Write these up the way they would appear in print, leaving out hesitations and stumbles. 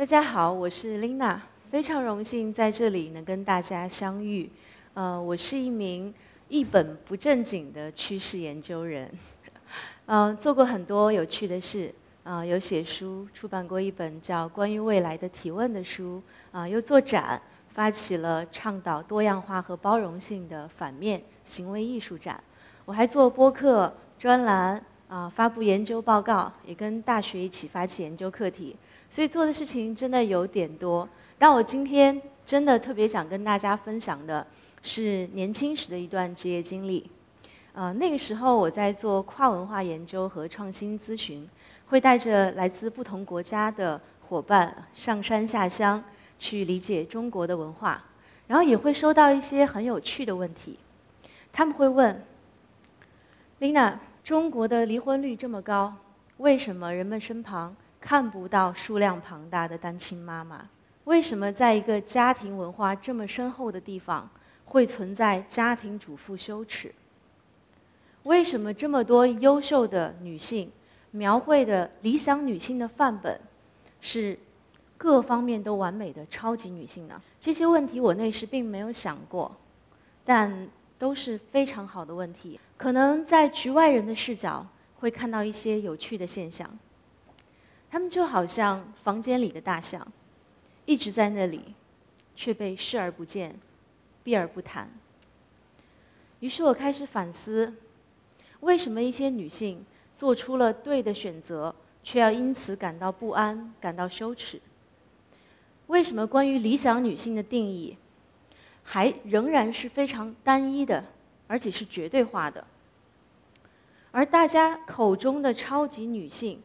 家好，我是 Lina，非常荣幸在这里能跟大家相遇。我是一名一本不正经的趋势研究人，做过很多有趣的事，有写书，出版过一本叫《关于未来的提问》的书，又做展，发起了倡导多样化和包容性的反面行为艺术展。我还做播客、专栏，发布研究报告，也跟大学一起发起研究课题。所以做的事情真的有点多，但我今天真的特别想跟大家分享的是年轻时的一段职业经历。那个时候我在做跨文化研究和创新咨询，会带着来自不同国家的伙伴上山下乡去理解中国的文化，然后也会收到一些很有趣的问题。他们会问 ：Lina， 中国的离婚率这么高，为什么人们身旁看不到数量庞大的单亲妈妈？为什么在一个家庭文化这么深厚的地方，会存在家庭主妇羞耻？为什么这么多优秀的女性描绘的理想女性的范本，是各方面都完美的超级女性呢？这些问题我那时并没有想过，但都是非常好的问题。可能在局外人的视角，会看到一些有趣的现象。他们就好像房间里的大象，一直在那里，却被视而不见，避而不谈。于是我开始反思，为什么一些女性做出了对的选择，却要因此感到不安、感到羞耻？为什么关于理想女性的定义，还仍然是非常单一的，而且是绝对化的？而大家口中的超级女性，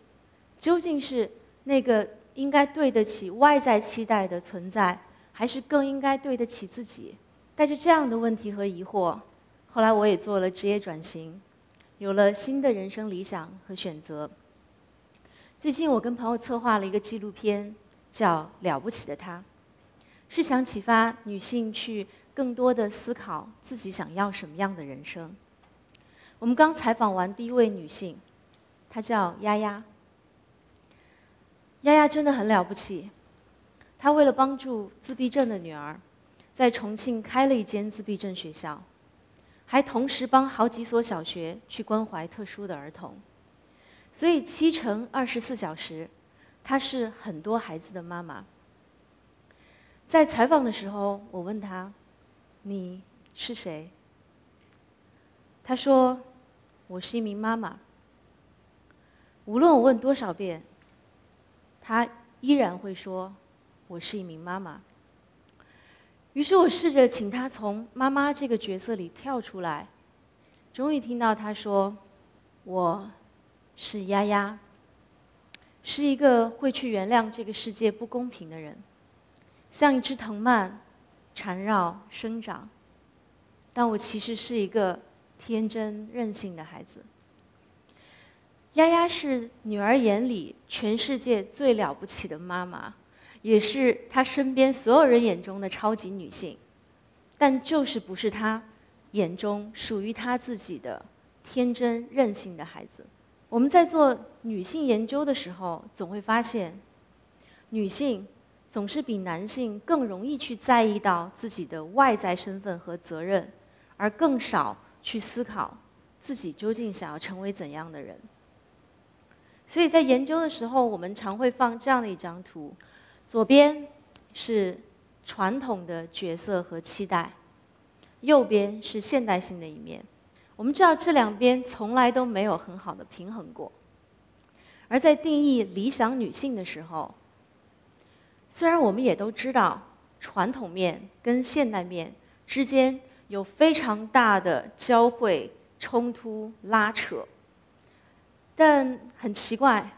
究竟是那个应该对得起外在期待的存在，还是更应该对得起自己？带着这样的问题和疑惑，后来我也做了职业转型，有了新的人生理想和选择。最近我跟朋友策划了一个纪录片，叫《了不起的她》，是想启发女性去更多的思考自己想要什么样的人生。我们刚采访完第一位女性，她叫丫丫。丫丫真的很了不起，她为了帮助自闭症的女儿，在重庆开了一间自闭症学校，还同时帮好几所小学去关怀特殊的儿童。所以7×24小时，她是很多孩子的妈妈。在采访的时候，我问她：“你是谁？”她说：“我是一名妈妈。”无论我问多少遍，她依然会说：“我是一名妈妈。”于是我试着请她从妈妈这个角色里跳出来，终于听到她说：“我是丫丫，是一个会去原谅这个世界不公平的人，像一只藤蔓缠绕生长，但我其实是一个天真任性的孩子。”丫丫是女儿眼里全世界最了不起的妈妈，也是她身边所有人眼中的超级女性，但就是不是她眼中属于她自己的天真任性的孩子。我们在做女性研究的时候，总会发现，女性总是比男性更容易去在意到自己的外在身份和责任，而更少去思考自己究竟想要成为怎样的人。所以在研究的时候，我们常会放这样的一张图，左边是传统的角色和期待，右边是现代性的一面。我们知道这两边从来都没有很好的平衡过。而在定义理想女性的时候，虽然我们也都知道传统面跟现代面之间有非常大的交汇、冲突、拉扯，但很奇怪，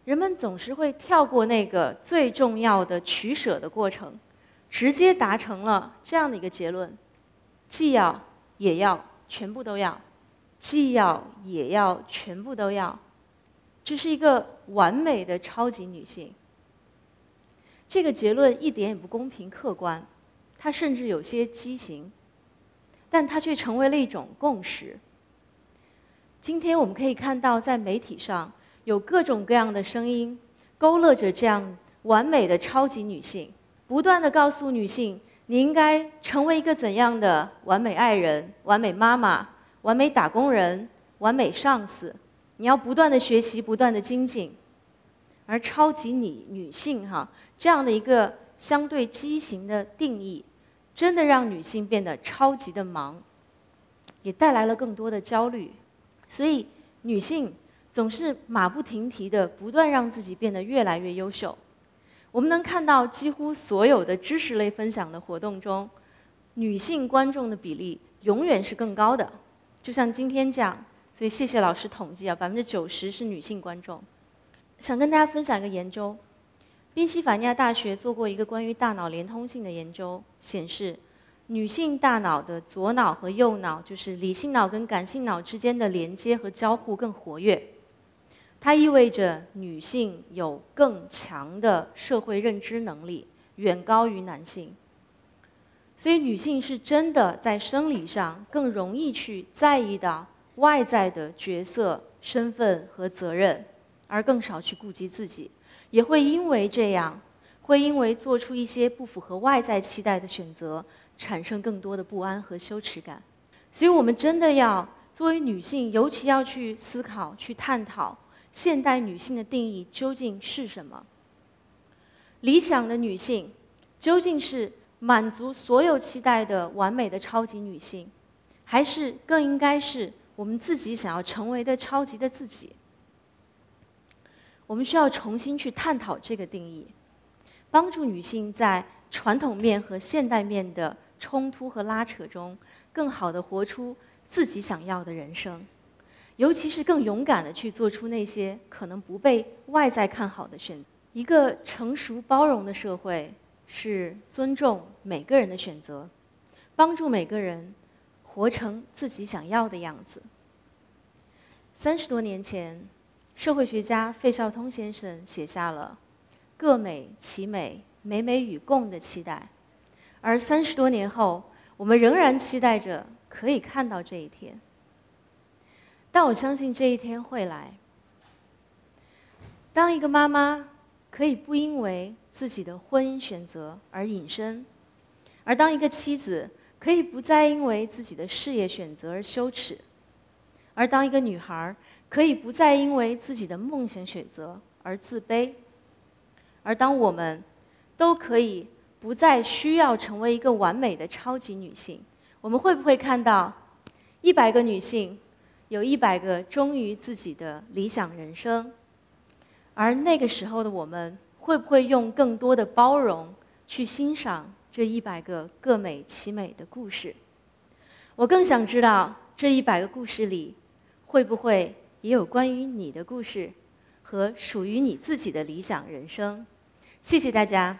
人们总是会跳过那个最重要的取舍的过程，直接达成了这样的一个结论：既要也要，全部都要；既要也要，全部都要。这是一个完美的超级女性。这个结论一点也不公平客观，它甚至有些畸形，但它却成为了一种共识。今天我们可以看到，在媒体上有各种各样的声音，勾勒着这样完美的超级女性，不断的告诉女性，你应该成为一个怎样的完美爱人、完美妈妈、完美打工人、完美上司，你要不断的学习，不断的精进。而超级女性这样的一个相对畸形的定义，真的让女性变得超级的忙，也带来了更多的焦虑。所以女性总是马不停蹄的不断让自己变得越来越优秀。我们能看到几乎所有的知识类分享的活动中，女性观众的比例永远是更高的。就像今天这样，所以谢谢老师统计90%是女性观众。想跟大家分享一个研究，宾夕法尼亚大学做过一个关于大脑连通性的研究，显示女性大脑的左脑和右脑，就是理性脑跟感性脑之间的连接和交互更活跃。它意味着女性有更强的社会认知能力，远高于男性。所以女性是真的在生理上更容易去在意到外在的角色、身份和责任，而更少去顾及自己，也会因为这样，会因为做出一些不符合外在期待的选择，产生更多的不安和羞耻感。所以我们真的要作为女性，尤其要去思考、去探讨现代女性的定义究竟是什么？理想的女性究竟是满足所有期待的完美的超级女性，还是更应该是我们自己想要成为的超级的自己？我们需要重新去探讨这个定义，帮助女性在传统面和现代面的冲突和拉扯中，更好地活出自己想要的人生。尤其是更勇敢地去做出那些可能不被外在看好的选择。一个成熟包容的社会是尊重每个人的选择，帮助每个人活成自己想要的样子。30多年前，社会学家费孝通先生写下了“各美其美，美美与共”的期待，而30多年后，我们仍然期待着可以看到这一天。但我相信这一天会来。当一个妈妈可以不因为自己的婚姻选择而隐身，而当一个妻子可以不再因为自己的事业选择而羞耻，而当一个女孩可以不再因为自己的梦想选择而自卑，而当我们都可以不再需要成为一个完美的超级女性，我们会不会看到100个女性有100个忠于自己的理想人生？而那个时候的我们，会不会用更多的包容去欣赏这100个各美其美的故事？我更想知道，这100个故事里，会不会也有关于你的故事和属于你自己的理想人生？谢谢大家。